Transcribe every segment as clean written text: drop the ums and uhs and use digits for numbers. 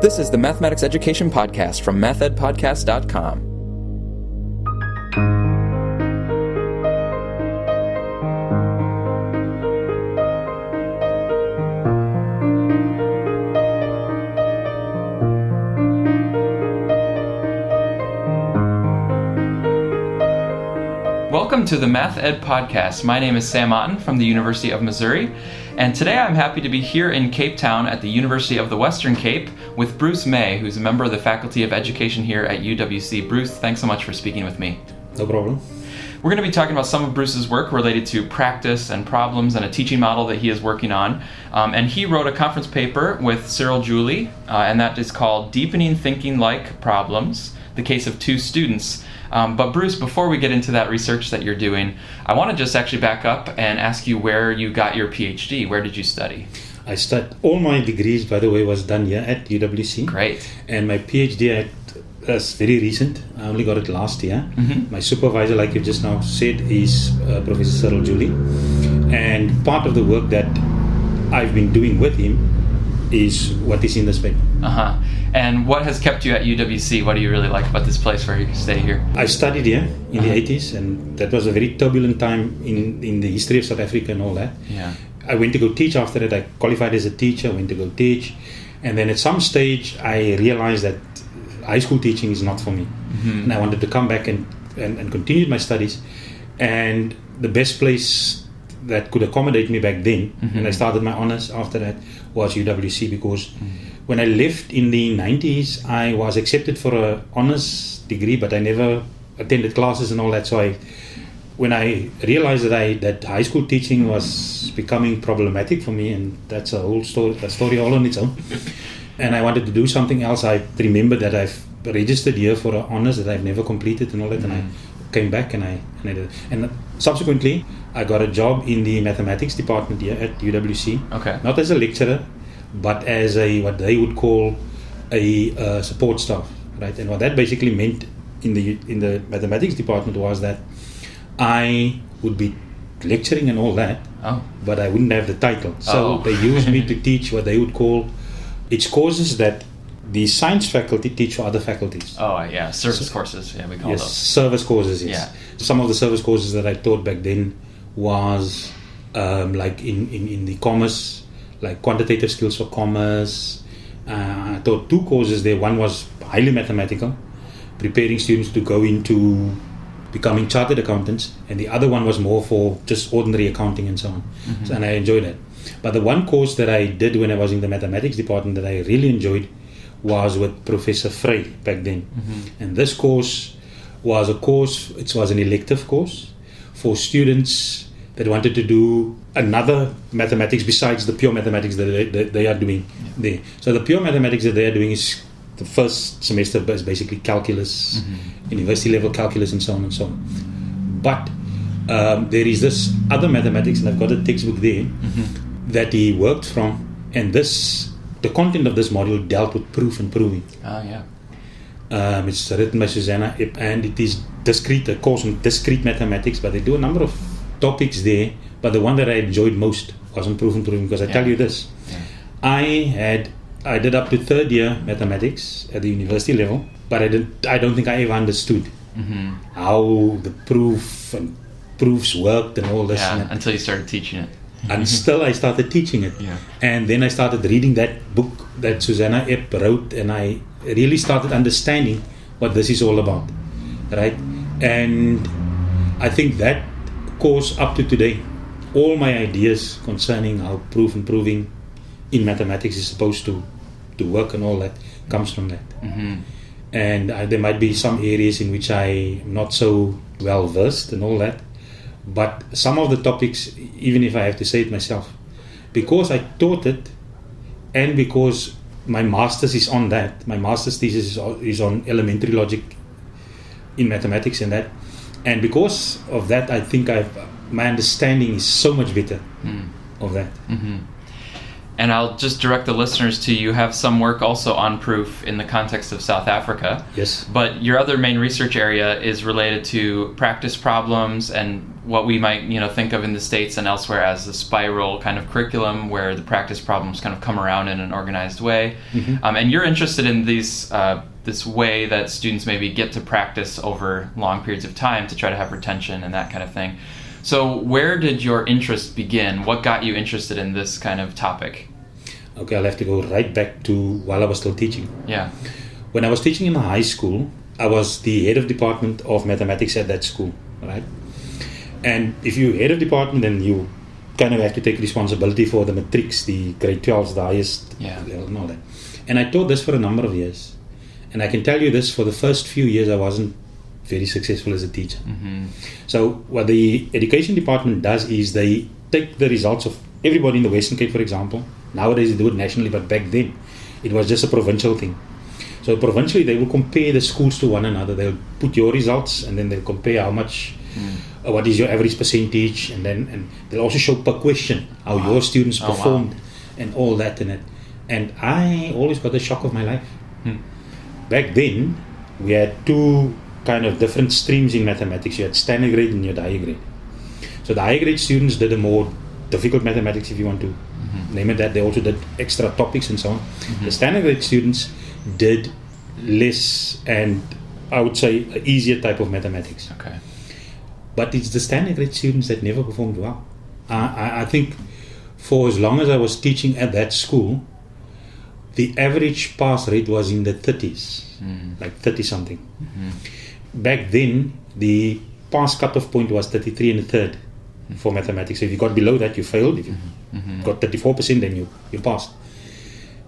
This is the Mathematics Education Podcast from mathedpodcast.com. Welcome to the Math Ed Podcast. My name is Sam Otten from the University of Missouri, and today I'm happy to be here in Cape Town at the University of the Western Cape with Bruce May, who's a member of the Faculty of Education here at UWC. Bruce, thanks so much for speaking with me. No problem. We're going to be talking about some of Bruce's work related to practice and problems and a teaching model that he is working on. And he wrote a conference paper with Cyril Julie, and that is called Deepening-thinking-like Problems, the case of two students. But Bruce, before we get into that research that you're doing, I want to just actually back up and ask you where you got your PhD. Where did you study? I studied, all my degrees, by the way, was done here at UWC. Great. And my PhD is very recent. I only got it last year. Mm-hmm. My supervisor, like you just now said, is Professor Cyril Julie. And part of the work that I've been doing with him is what is in this paper. Uh-huh. And what has kept you at UWC? What do you really like about this place where you stay here? I studied here in the 80s, and that was a very turbulent time in the history of South Africa and all that. Yeah. I went to go teach after that. I qualified as a teacher, went to go teach. And then at some stage, I realized that high school teaching is not for me. Mm-hmm. And I wanted to come back and continue my studies. And the best place that could accommodate me back then, and I started my honors after that, was UWC, because when I left in the 90s, I was accepted for an honors degree, but I never attended classes and all that. So when I realized that high school teaching was becoming problematic for me, and that's a whole story all on its own, and I wanted to do something else, I remembered that I've registered here for an honors that I've never completed and all that, and I came back and I did it. And subsequently, I got a job in the mathematics department here at UWC. Okay. Not as a lecturer, but as what they would call a support staff, right? And what that basically meant in the mathematics department was that I would be lecturing and all that, but I wouldn't have the title. So they used me to teach what they would call courses that the science faculty teach for other faculties. Oh, yeah, service courses, we call those. Service courses, yes. Yeah. Some of the service courses that I taught back then was like in the commerce, like quantitative skills for commerce. I taught two courses there. One was highly mathematical, preparing students to go into becoming chartered accountants, and the other one was more for just ordinary accounting and so on. Mm-hmm. And I enjoyed that. But the one course that I did when I was in the mathematics department that I really enjoyed was with Professor Frey back then. Mm-hmm. And this course was it was an elective course for students that wanted to do another mathematics besides the pure mathematics that they are doing there. So the pure mathematics that they are doing is the first semester is basically calculus, university level calculus and so on and so on. But there is this other mathematics, and I've got a textbook there that he worked from, and the content of this module dealt with proof and proving. Oh, yeah. It's written by Susanna Epp, and it is a course on discrete mathematics, but they do a number of topics there, but the one that I enjoyed most was on proof and proving, because I tell you this, I did up to third year mathematics at the university level, but I don't think I ever understood how the proofs worked and all this. Yeah, until you started teaching it. Until I started teaching it. Yeah. And then I started reading that book that Susanna Epp wrote, and I really started understanding what this is all about, right? And I think that course up to today, all my ideas concerning how proof and proving in mathematics is supposed to work and all that comes from that. Mm-hmm. And there might be some areas in which I'm not so well versed and all that, but some of the topics, even if I have to say it myself, because I taught it, and because my master's is on that, my master's thesis is on elementary logic in mathematics and that, and because of that, I think my understanding is so much better of that. Mm-hmm. And I'll just direct the listeners to you have some work also on proof in the context of South Africa. Yes. But your other main research area is related to practice problems and what we might, think of in the States and elsewhere as the spiral kind of curriculum, where the practice problems kind of come around in an organized way. Mm-hmm. And you're interested in these this way that students maybe get to practice over long periods of time to try to have retention and that kind of thing. So where did your interest begin? What got you interested in this kind of topic? Okay, I'll have to go right back to while I was still teaching. Yeah. When I was teaching in the high school, I was the head of department of mathematics at that school, right? And if you're head of department, then you kind of have to take responsibility for the matrics, the grade 12s, the highest level and all that. And I taught this for a number of years. And I can tell you this, for the first few years I wasn't very successful as a teacher. Mm-hmm. So what the education department does is they take the results of everybody in the Western Cape, for example. Nowadays they do it nationally, but back then it was just a provincial thing. So provincially they will compare the schools to one another. They'll put your results and then they'll compare how much, what is your average percentage, and they'll also show per question how your students performed and all that and that. And I always got the shock of my life. Back then we had two kind of different streams in mathematics. You had standard grade and you had higher grade. So the higher grade students did a more difficult mathematics, if you want to name it that. They also did extra topics and so on. The standard grade students did less and I would say an easier type of mathematics. Okay. But it's the standard grade students that never performed well. I think for as long as I was teaching at that school, the average pass rate was in the 30s, like 30 something. Back then, the pass cutoff point was 33 and a third for mathematics. So if you got below that, you failed. If you got 34%, then you passed.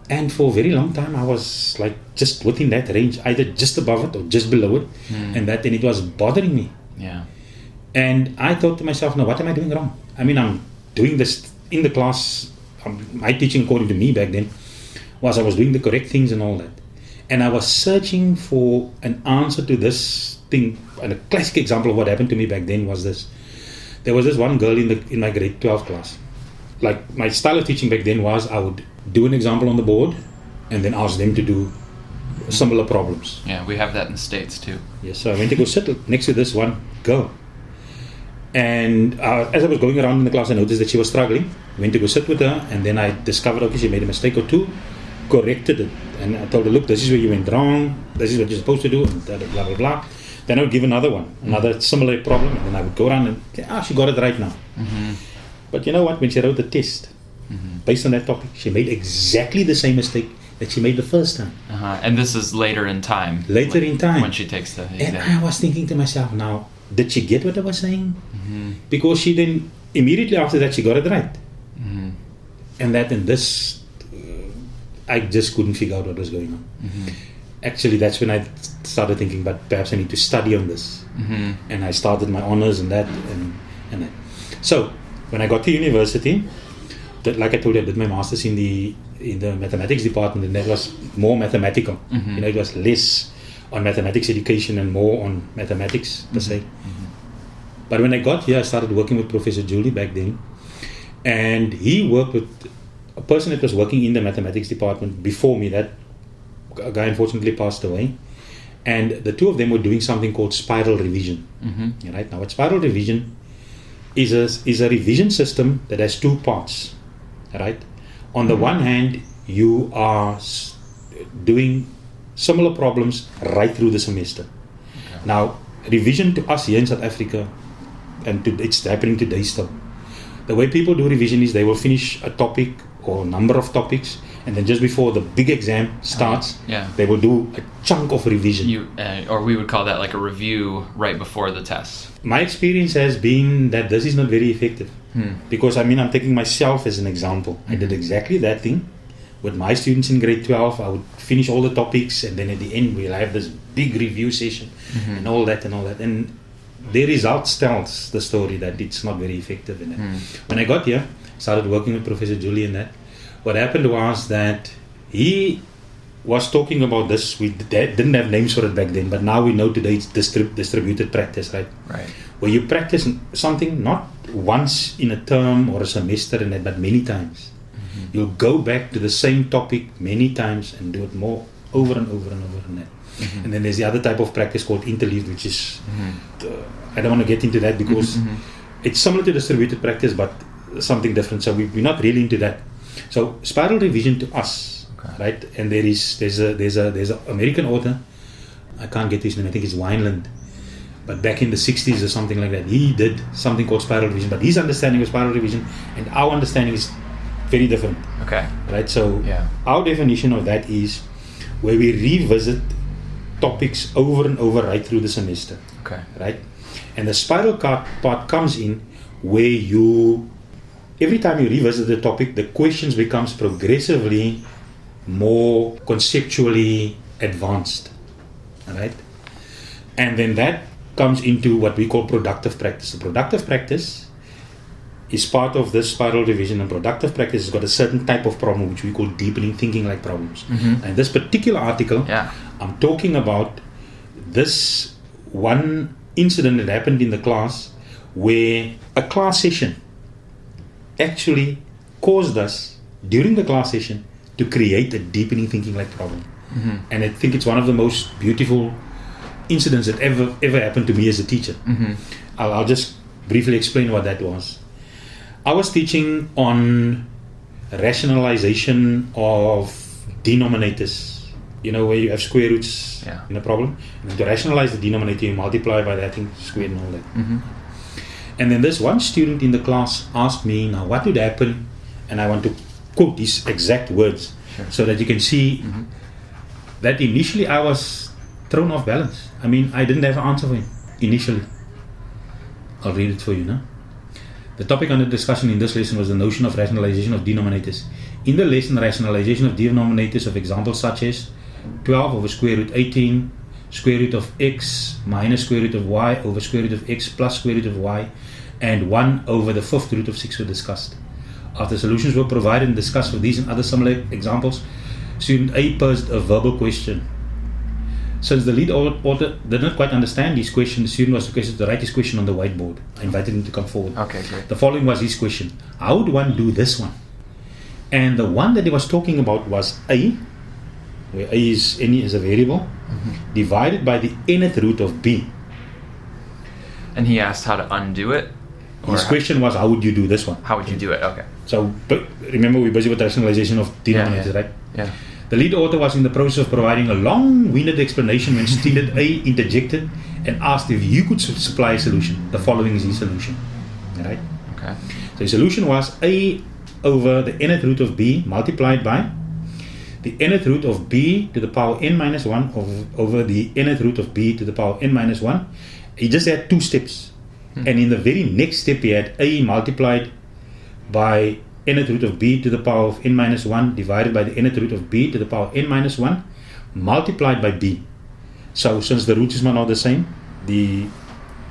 And for a very long time, I was like just within that range, either just above it or just below it. And it was bothering me. Yeah. And I thought to myself, no, what am I doing wrong? I mean, I'm doing this in the class. My teaching, according to me back then, was I was doing the correct things and all that. And I was searching for an answer to this thing. And a classic example of what happened to me back then was this. There was this one girl in my grade 12 class. Like, my style of teaching back then was I would do an example on the board and then ask them to do similar problems. Yeah, we have that in the States too. Yes, so I went to go sit next to this one girl. And as I was going around in the class, I noticed that she was struggling. Went to go sit with her, and then I discovered, okay, she made a mistake or two, corrected it. And I told her, look, this is where you went wrong, this is what you're supposed to do, and blah, blah, blah. Then I would give another one, another similar problem, and then I would go around and say, she got it right now. But you know what, when she wrote the test, based on that topic, she made exactly the same mistake that she made the first time. And this is later in time. Later in time. When she takes the exam. And I was thinking to myself, now, did she get what I was saying? Because she then, immediately after that, she got it right. And this, I just couldn't figure out what was going on. Actually, that's when I started thinking, but perhaps I need to study on this. And I started my honors and that. And that. So, when I got to university, like I told you, I did my master's in the mathematics department, and that was more mathematical. It was less on mathematics education and more on mathematics per se. But when I got here, I started working with Professor Julie back then, and he worked with a person that was working in the mathematics department before me. That guy unfortunately passed away, and the two of them were doing something called spiral revision. Right now, what spiral revision is a revision system that has two parts. Right, on the one hand, you are doing similar problems right through the semester. Now, revision to us here in South Africa, and it's happening today still. The way people do revision is they will finish a topic or a number of topics, and then just before the big exam starts, they will do a chunk of revision. Or we would call that like a review right before the test. My experience has been that this is not very effective. Because I'm taking myself as an example. I did exactly that thing with my students in grade 12. I would finish all the topics, and then at the end we'll have this big review session and all that. And the results tells the story that it's not very effective in it. When I got here, started working with Professor Julie in that. What happened was that he was talking about this. We didn't have names for it back then, but now we know today it's distributed practice, right? Right. Where you practice something not once in a term or a semester, but many times. You'll go back to the same topic many times and do it more over and over and over and that. And then there's the other type of practice called interleaved, which is, I don't want to get into that because it's similar to distributed practice, but something different. So we're not really into that. So spiral revision to us, right? And there's a American author, I can't get his name, I think it's Wineland, but back in the 60s or something like that, he did something called spiral revision, but his understanding of spiral revision and our understanding is very different. Okay. Right? So our definition of that is where we revisit topics over and over right through the semester. Okay. Right? And the spiral part comes in where every time you revisit the topic, the questions becomes progressively more conceptually advanced. Right? And then that comes into what we call productive practice. The productive practice is part of this spiral revision, and productive practice has got a certain type of problem which we call deepening-thinking-like problems. And this particular article, I'm talking about this one incident that happened in the class where a class session actually caused us, during the class session, to create a deepening-thinking-like problem. And I think it's one of the most beautiful incidents that ever happened to me as a teacher. I'll just briefly explain what that was. I was teaching on rationalization of denominators, where you have square roots in a problem. And to rationalize the denominator, you multiply by that thing squared and all that. And then this one student in the class asked me, now what would happen, and I want to quote these exact words so that you can see that initially I was thrown off balance. I mean, I didn't have an answer for him initially. I'll read it for you now. The topic under discussion in this lesson was the notion of rationalization of denominators. In the lesson, rationalization of denominators of examples such as 12 over square root 18, square root of x minus square root of y over square root of x plus square root of y, and 1 over the fifth root of 6 were discussed. After solutions were provided and discussed for these and other similar examples, student A posed a verbal question. Since the lead author did not quite understand his question, the student was requested to write his question on the whiteboard. I invited him to come forward. Okay, great. The following was his question. How would one do this one? And the one that he was talking about was A, where A is any is a variable, divided by the nth root of B. And he asked how to undo it? His question was, how would you do this one? How would you do it? Okay. So, but remember, we're busy with rationalization of denominators, right? Yeah. The lead author was in the process of providing a long-winded explanation when student A interjected and asked if you could supply a solution. The following is his solution. Right? Okay. So his solution was A over the nth root of B multiplied by the nth root of B to the power n minus 1 over the nth root of B to the power n minus 1. He just had two steps. And in the very next step, he had A multiplied by nth root of B to the power of n minus 1 divided by the nth root of B to the power n minus 1 multiplied by B. So since the roots is not the same, the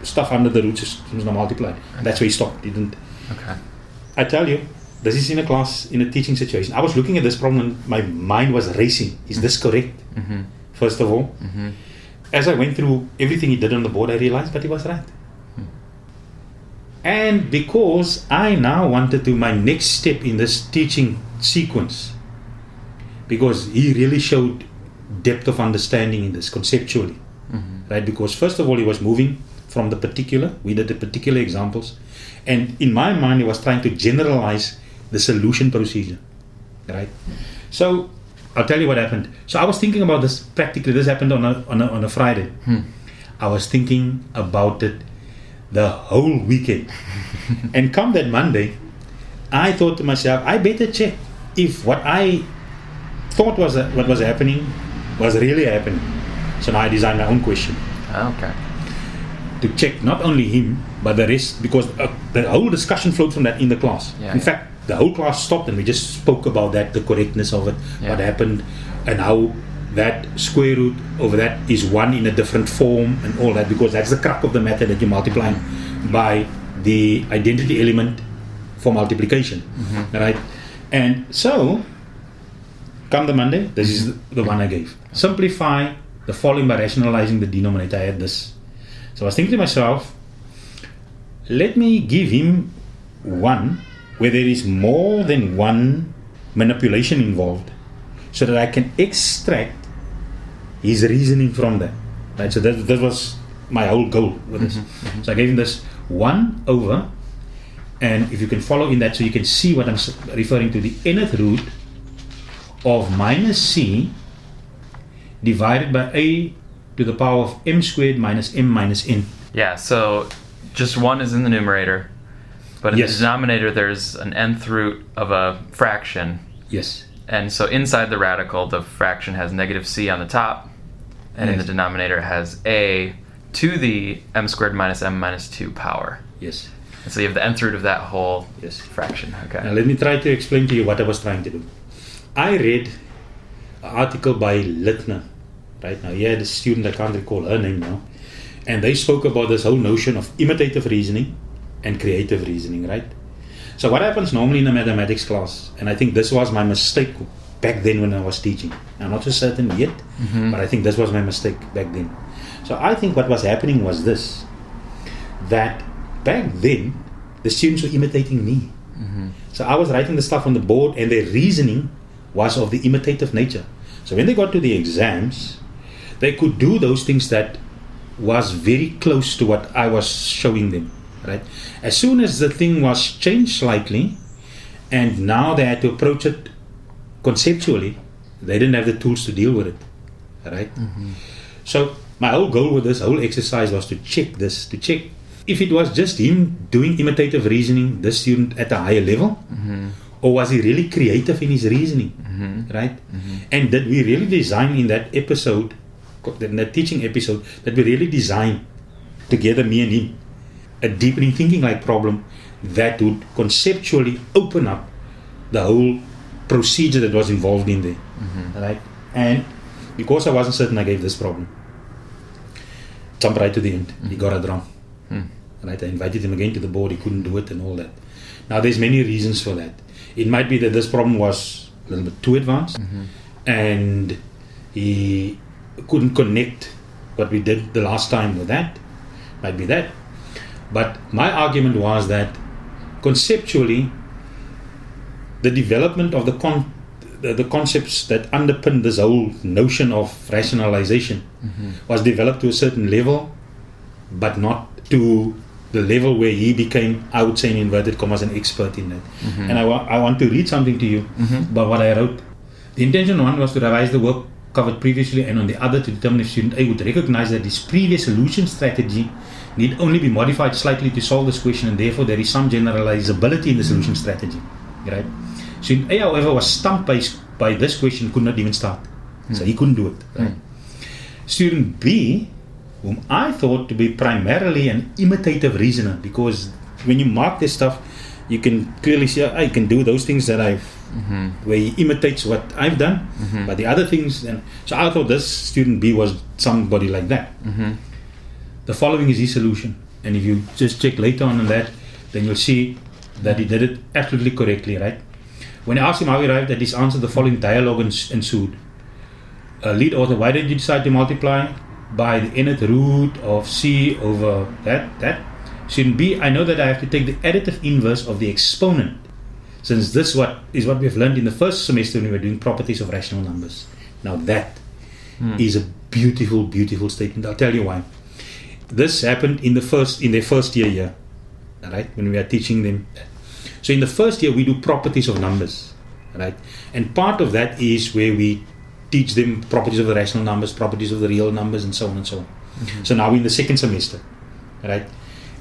stuff under the roots is not multiplied. Okay. That's where he stopped. He didn't. Okay. I tell you, this is in a class, in a teaching situation. I was looking at this problem and my mind was racing. Is this correct? First of all. As I went through everything he did on the board, I realized that he was right. And because I now wanted to, my next step in this teaching sequence, because he really showed depth of understanding in this conceptually, right? Because first of all, he was moving from the particular, we did the particular examples, and in my mind, he was trying to generalize the solution procedure, right? So I'll tell you what happened. So I was thinking about this practically. This happened on a Friday. I was thinking about it the whole weekend. And come that Monday, I thought to myself, I better check if what I thought was what was happening was really happening. So now I designed my own question. Okay. To check not only him, but the rest, because the whole discussion flowed from that in the class. In fact, the whole class stopped and we just spoke about that, the correctness of it, what happened, and how that square root over that is 1 in a different form and all that, because that's the crux of the method, that you're multiplying by the identity element for multiplication, right? And so, come the Monday, this is the one I gave. Simplify the following by rationalizing the denominator. I had this. So I was thinking to myself, let me give him one where there is more than one manipulation involved so that I can extract his reasoning from that. Right? So that was my whole goal with this. So I gave him this 1 over, and if you can follow in that, so you can see what I'm referring to, the nth root of minus c divided by a to the power of m squared minus m minus n. Yeah, so just 1 is in the numerator, but in the denominator there's an nth root of a fraction. Yes. And so inside the radical, the fraction has negative c on the top, and in the denominator has a to the m squared minus m minus 2 power. Yes. And so you have the nth root of that whole fraction. Okay. Now let me try to explain to you what I was trying to do. I read an article by Littner. Right now, he had a student, I can't recall her name now, and they spoke about this whole notion of imitative reasoning and creative reasoning, right? So what happens normally in a mathematics class, and I think this was my mistake back then when I was teaching. I'm not so certain yet, but I think this was my mistake back then. So I think what was happening was this, that back then, the students were imitating me. So I was writing the stuff on the board, and their reasoning was of the imitative nature. So when they got to the exams, they could do those things that was very close to what I was showing them, right? As soon as the thing was changed slightly, and now they had to approach it conceptually, they didn't have the tools to deal with it, right? So my whole goal with this whole exercise was to check if it was just him doing imitative reasoning, this student at a higher level, or was he really creative in his reasoning, right? And did we really design in that episode, in that teaching episode, that we really designed together, me and him, a deepening-thinking-like problem that would conceptually open up the whole procedure that was involved in there, right? And because I wasn't certain, I gave this problem. Jump right to the end. He got it wrong. Right? I invited him again to the board. He couldn't do it and all that. Now, there's many reasons for that. It might be that this problem was a little bit too advanced, and he couldn't connect what we did the last time with that. Might be that. But my argument was that conceptually, the development of the concepts that underpin this whole notion of rationalization was developed to a certain level, but not to the level where he became, I would say in inverted commas, an expert in that. And I want to read something to you about what I wrote. The intention one was to revise the work covered previously, and on the other to determine if student A would recognize that his previous solution strategy need only be modified slightly to solve this question, and therefore there is some generalizability in the solution strategy. Right? Student A, however, was stumped by this question, could not even start. So he couldn't do it. Right? Student B, whom I thought to be primarily an imitative reasoner, because when you mark this stuff, you can clearly see I can do those things that I've, where he imitates what I've done, but the other things, and so I thought this student B was somebody like that. The following is his solution, and if you just check later on that, then you'll see that he did it absolutely correctly, right? When I asked him how he arrived at his answer, the following dialogue ensued. Lead author, why did you decide to multiply by the nth root of c over that? Student B, I know that I have to take the additive inverse of the exponent, since this is what we've learned in the first semester when we were doing properties of rational numbers. Now that is a beautiful, beautiful statement. I'll tell you why. This happened in their first year here, right? When we are teaching them. So in the first year we do properties of numbers, right? And part of that is where we teach them properties of the rational numbers, properties of the real numbers, and so on and so on. So now we're in the second semester, right?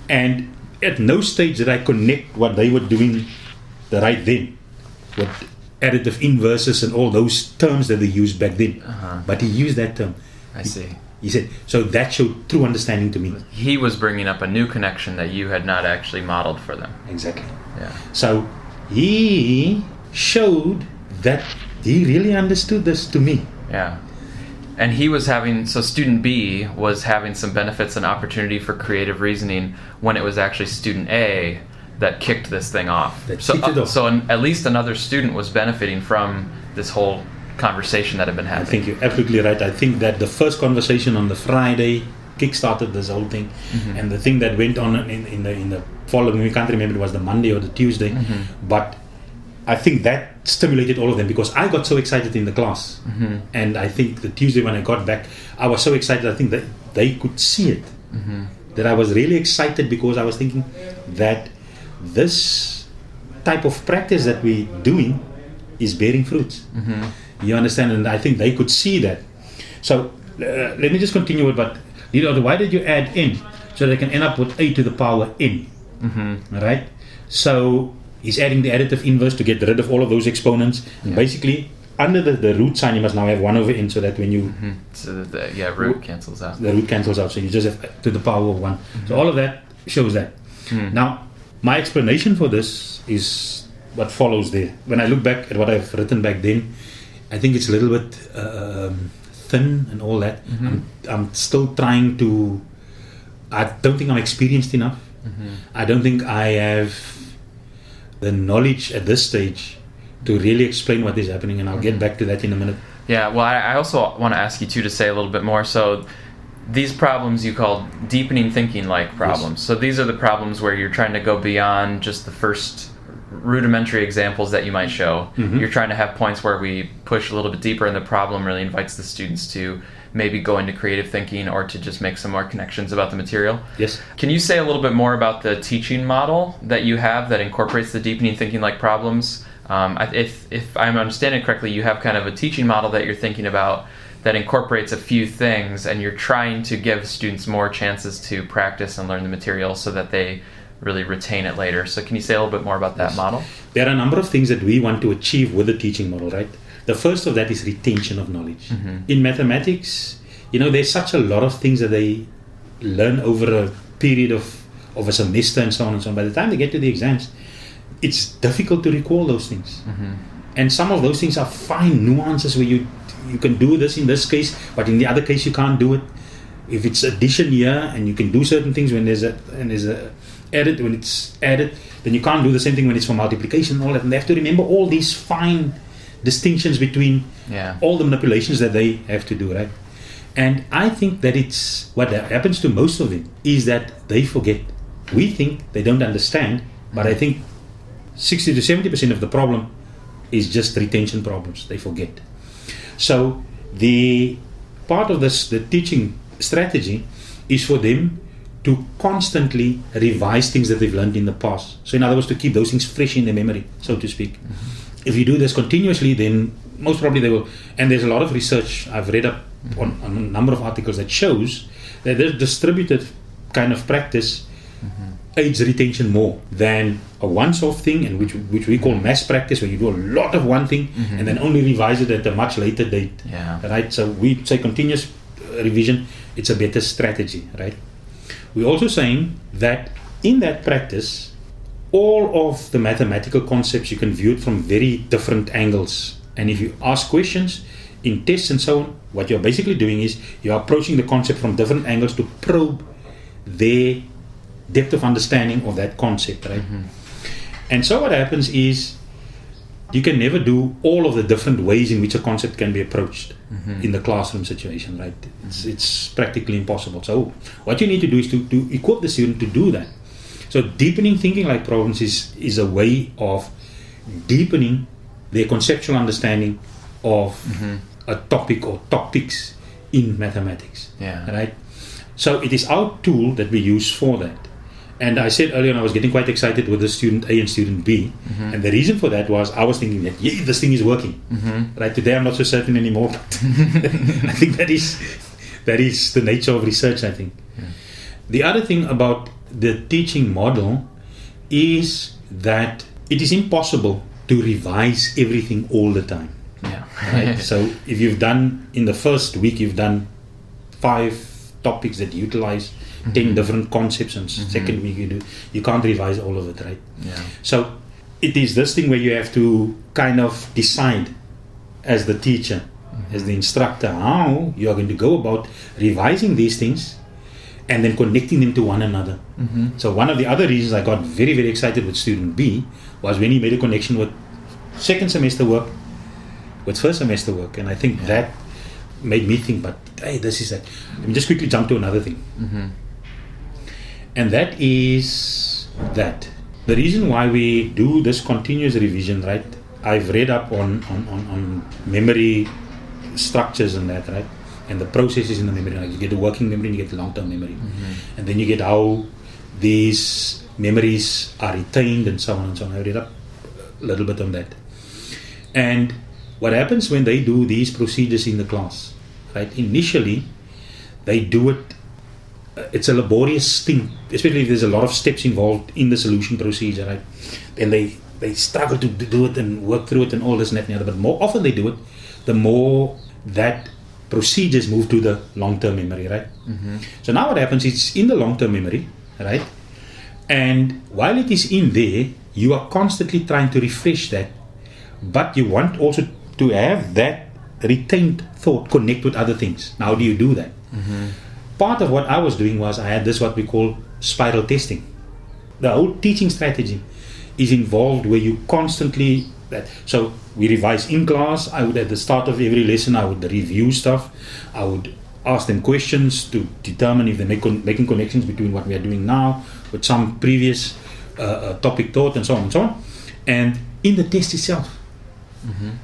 And at no stage did I connect what they were doing right then with additive inverses and all those terms that they used back then. But he used that term. I see. He said, so that showed true understanding to me. He was bringing up a new connection that you had not actually modeled for them. Exactly. Yeah. So he showed that he really understood this to me. Yeah. And he was so student B was having some benefits and opportunity for creative reasoning when it was actually student A that kicked this thing off. So at least another student was benefiting from this whole conversation that had been happening. I think you're absolutely right. I think that the first conversation on the Friday kick-started this whole thing, and the thing that went on in the following, we can't remember, it was the Monday or the Tuesday, but I think that stimulated all of them, because I got so excited in the class. And I think the Tuesday when I got back, I was so excited. I think that they could see it, that I was really excited, because I was thinking that this type of practice that we're doing is bearing fruits. You understand? And I think they could see that. So let me just continue with what, why did you add n? So they can end up with a to the power n. Right? So he's adding the additive inverse to get rid of all of those exponents. And basically, under the root sign, you must now have 1 over n, so that when you... So that the root cancels out. The root cancels out, so you just have to the power of 1. So all of that shows that. Now, my explanation for this is what follows there. When I look back at what I've written back then, I think it's a little bit thin and all that. I'm still trying to... I don't think I'm experienced enough. I don't think I have the knowledge at this stage to really explain what is happening, and I'll get back to that in a minute. Yeah, well, I also want to ask you too to say a little bit more. So these problems you call deepening thinking-like problems. Yes. So these are the problems where you're trying to go beyond just the first rudimentary examples that you might show. You're trying to have points where we push a little bit deeper, and the problem really invites the students to maybe go into creative thinking or to just make some more connections about the material. Yes. Can you say a little bit more about the teaching model that you have that incorporates the deepening thinking-like problems? If I'm understanding correctly, you have kind of a teaching model that you're thinking about that incorporates a few things, and you're trying to give students more chances to practice and learn the material so that they really retain it later. So can you say a little bit more about that model? There are a number of things that we want to achieve with the teaching model, right? The first of that is retention of knowledge. In mathematics, there's such a lot of things that they learn over a period of a semester and so on and so on. By the time they get to the exams, it's difficult to recall those things. And some of those things are fine nuances where you can do this in this case, but in the other case you can't do it. If it's addition here, and you can do certain things when there's when it's added, then you can't do the same thing when it's for multiplication and all that. And they have to remember all these fine distinctions between all the manipulations that they have to do, right? And I think that it's what happens to most of them is that they forget. We think they don't understand, but I think 60 to 70% of the problem is just retention problems. They forget. So the part of this, the teaching strategy, is for them to constantly revise things that they've learned in the past. So in other words, to keep those things fresh in their memory, so to speak. If you do this continuously, then most probably they will. And there's a lot of research I've read up on a number of articles that shows that this distributed kind of practice aids retention more than a once-off thing, and which we call mass practice, where you do a lot of one thing and then only revise it at a much later date. Right? So we say continuous revision, it's a better strategy, right? We're also saying that in that practice, all of the mathematical concepts, you can view it from very different angles. And if you ask questions in tests and so on, what you're basically doing is you're approaching the concept from different angles to probe their depth of understanding of that concept, right? And so what happens is you can never do all of the different ways in which a concept can be approached in the classroom situation, right? It's practically impossible. So what you need to do is to equip the student to do that. So deepening thinking-like problems is a way of deepening their conceptual understanding of a topic or topics in mathematics, right? So it is our tool that we use for that. And I said earlier on, I was getting quite excited with the student A and student B. And the reason for that was I was thinking that, this thing is working. Right? Today I'm not so certain anymore, but I think that is the nature of research, I think. The other thing about the teaching model is that it is impossible to revise everything all the time. Right? So if you've done, in the first week, you've done 5 topics that utilize 10 different concepts, and second week you can't revise all of it, right? So it is this thing where you have to kind of decide as the teacher, as the instructor, how you are going to go about revising these things and then connecting them to one another. So one of the other reasons I got very, very excited with student B was when he made a connection with second semester work with first semester work, and I think that made me think, but hey, this is that. Let me just quickly jump to another thing. And that is that the reason why we do this continuous revision, right? I've read up on memory structures and that, right? And the processes in the memory. Like you get the working memory and you get the long-term memory. And then you get how these memories are retained and so on and so on. I read up a little bit on that. And what happens when they do these procedures in the class, right? Initially, they do it, it's a laborious thing, especially if there's a lot of steps involved in the solution procedure, right? Then they struggle to do it and work through it and all this and that and the other. But more often they do it, the more that procedures move to the long-term memory, right? So now what happens, it's in the long-term memory, right? And while it is in there, you are constantly trying to refresh that, but you want also to have that retained thought connect with other things. Now, how do you do that? Part of what I was doing was I had this what we call spiral testing. The whole teaching strategy is involved where you constantly so we revise in class. I would at the start of every lesson I would review stuff. I would ask them questions to determine if they're making connections between what we are doing now with some previous topic taught and so on and so on. And in the test itself,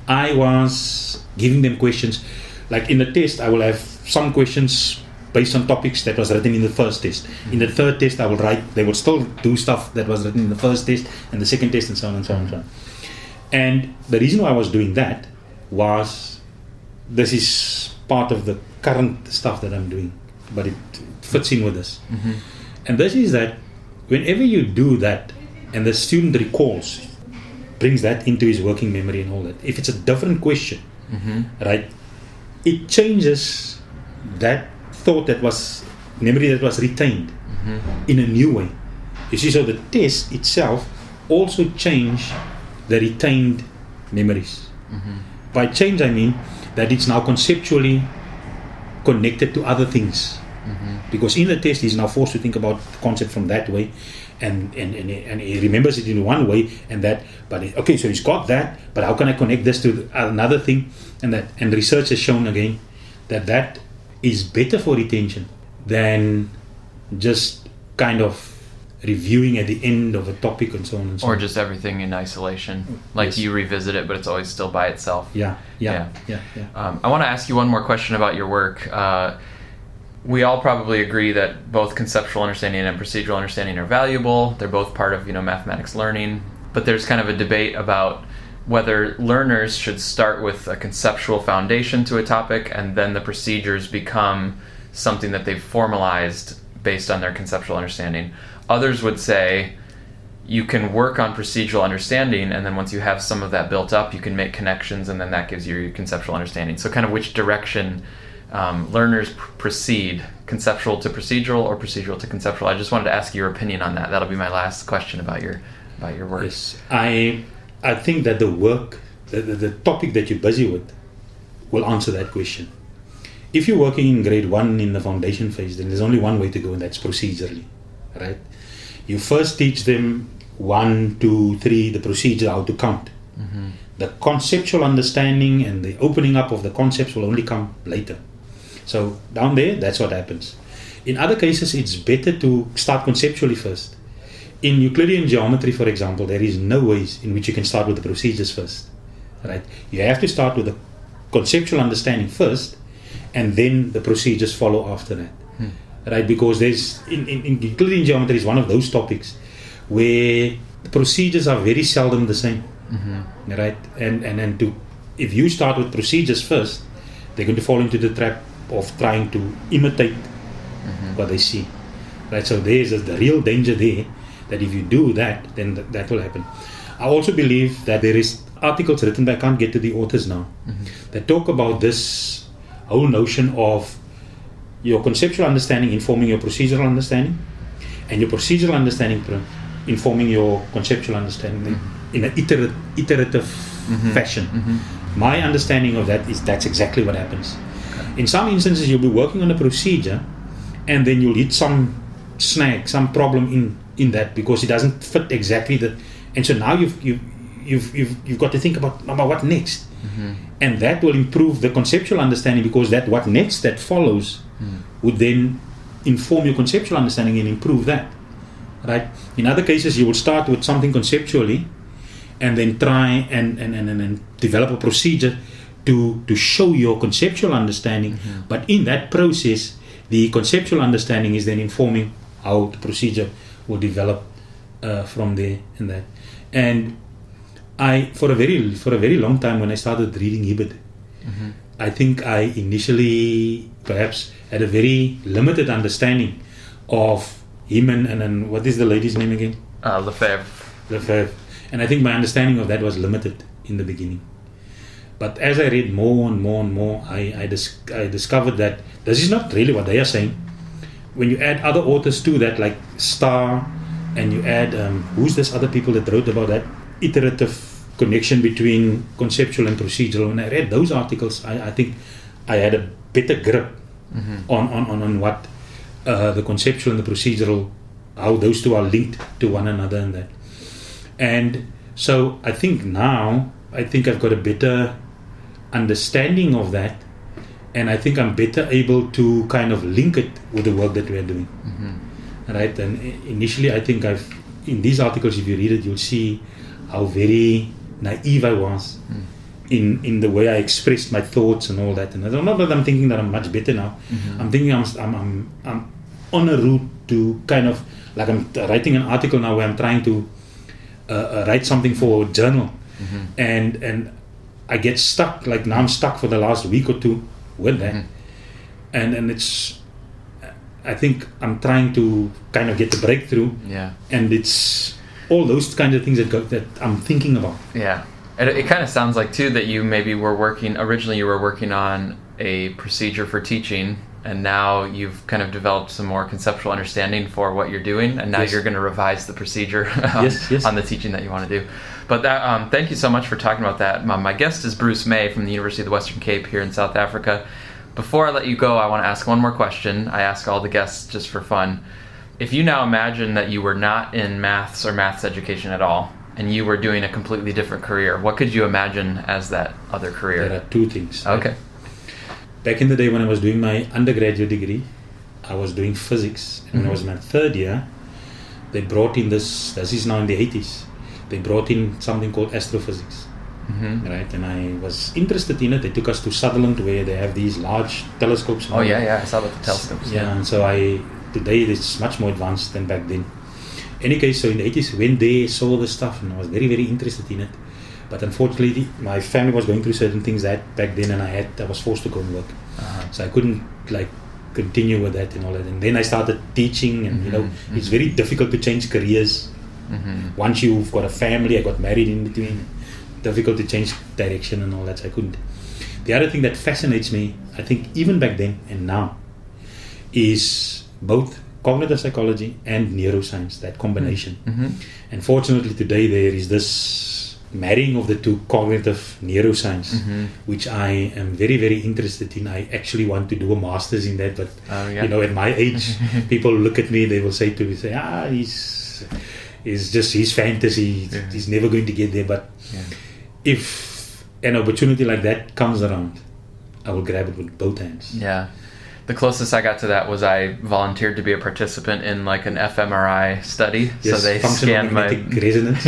I was giving them questions. Like in the test, I will have some questions based on topics that was written in the first test. In the third test, I will write, they will still do stuff that was written in the first test and the second test and so on and so on and so on. And the reason why I was doing that was this is part of the current stuff that I'm doing, but it fits in with this. And this is that whenever you do that and the student recalls, brings that into his working memory and all that, if it's a different question, right, it changes that thought that was, memory that was retained in a new way. You see, so the test itself also changed the retained memories. By change, I mean that it's now conceptually connected to other things. Because in the test, he's now forced to think about the concept from that way, and he remembers it in one way, and that. But okay, so he's got that. But how can I connect this to another thing? And that, and research has shown again that is better for retention than just kind of reviewing at the end of a topic and so on and so on. Or just everything in isolation. Like you revisit it, but it's always still by itself. Yeah. I want to ask you one more question about your work. We all probably agree that both conceptual understanding and procedural understanding are valuable. They're both part of, mathematics learning. But there's kind of a debate about whether learners should start with a conceptual foundation to a topic and then the procedures become something that they've formalized based on their conceptual understanding. Others would say you can work on procedural understanding, and then once you have some of that built up, you can make connections, and then that gives you your conceptual understanding. So kind of which direction learners proceed, conceptual to procedural or procedural to conceptual? I just wanted to ask your opinion on that. That'll be my last question about your work. Yes, I think that the work, the topic that you're busy with will answer that question. If you're working in grade 1 in the foundation phase, then there's only one way to go, and that's procedurally, right? You first teach them 1, 2, 3, the procedure, how to count. The conceptual understanding and the opening up of the concepts will only come later. So down there, that's what happens. In other cases, it's better to start conceptually first. In Euclidean geometry, for example, there is no ways in which you can start with the procedures first, right? You have to start with the conceptual understanding first, and then the procedures follow after that, right? Because there's in Euclidean geometry is one of those topics where the procedures are very seldom the same, right? And if you start with procedures first, they're going to fall into the trap of trying to imitate what they see, right? So there's the real danger there, that if you do that, then that will happen. I also believe that there is articles written, but I can't get to the authors now, that talk about this whole notion of your conceptual understanding informing your procedural understanding, and your procedural understanding informing your conceptual understanding in an iterative fashion. My understanding of that is that's exactly what happens. In some instances, you'll be working on a procedure, and then you'll hit some snag, some problem in that, because it doesn't fit exactly the. And so now you've got to think about what next, and that will improve the conceptual understanding, because that what next that follows would then inform your conceptual understanding and improve that, right? In other cases, you will start with something conceptually, and then try and develop a procedure to show your conceptual understanding. But in that process, the conceptual understanding is then informing how the procedure will develop from there and that. And I, for a very long time, when I started reading Hibbert, I think I initially perhaps had a very limited understanding of him and what is the lady's name again? Lefebvre. And I think my understanding of that was limited in the beginning. But as I read more and more, I discovered that this is not really what they are saying. When you add other authors to that, like Starr, and you add, who's this other people that wrote about that iterative connection between conceptual and procedural. When I read those articles, I think I had a better grip on what the conceptual and the procedural, how those two are linked to one another and that. And so I think now, I've got a better understanding of that, and I think I'm better able to kind of link it with the work that we are doing. Right? And initially, I think in these articles, if you read it, you'll see how very naive I was in the way I expressed my thoughts and all that. And I don't know that I'm thinking that I'm much better now. I'm thinking I'm on a route to kind of, like I'm writing an article now where I'm trying to write something for a journal. And I get stuck, like now I'm stuck for the last week or two with that. And it's, I think I'm trying to kind of get the breakthrough. And it's all those kind of things that I'm thinking about. And it kind of sounds like too that you maybe originally you were working on a procedure for teaching, and now you've kind of developed some more conceptual understanding for what you're doing, and now you're going to revise the procedure on the teaching that you want to do. But that, thank you so much for talking about that. My guest is Bruce May from the University of the Western Cape here in South Africa. Before I let you go, I want to ask one more question. I ask all the guests just for fun. If you now imagine that you were not in maths or maths education at all, and you were doing a completely different career, what could you imagine as that other career? There are two things. Okay. Back in the day when I was doing my undergraduate degree, I was doing physics. And when I was in my third year, they brought in this is now in the 80s, they brought in something called astrophysics. Right? And I was interested in it. They took us to Sutherland where they have these large telescopes. I saw about the telescopes. And so today it's much more advanced than back then. Any case, so in the 80s, when they saw the stuff, and I was very, very interested in it. But unfortunately, my family was going through certain things that back then, and I was forced to go and work. So I couldn't continue with that and all that. And then I started teaching, and it's very difficult to change careers. Once you've got a family, I got married in between. Difficult to change direction and all that, so I couldn't. The other thing that fascinates me, I think even back then and now, is both cognitive psychology and neuroscience, that combination. And fortunately today there is this marrying of the two, cognitive neuroscience, which I am very, very interested in. I actually want to do a master's in that, but at my age, people look at me, they will say to me, he's just his fantasy, he's never going to get there. But if an opportunity like that comes around, I will grab it with both hands. The closest I got to that was I volunteered to be a participant in like an fMRI study. So they scanned my resonance.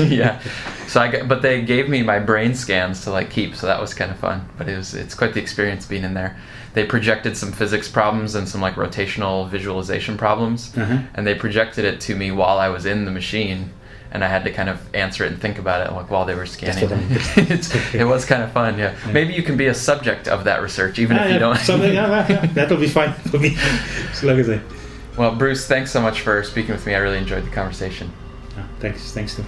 But they gave me my brain scans to keep. So that was kind of fun. But it's quite the experience being in there. They projected some physics problems and some rotational visualization problems, and they projected it to me while I was in the machine. And I had to kind of answer it and think about it while they were scanning. It was kind of fun, Maybe you can be a subject of that research, even if you don't. That'll be fine for me. So long as I. Well, Bruce, thanks so much for speaking with me. I really enjoyed the conversation. Thanks too.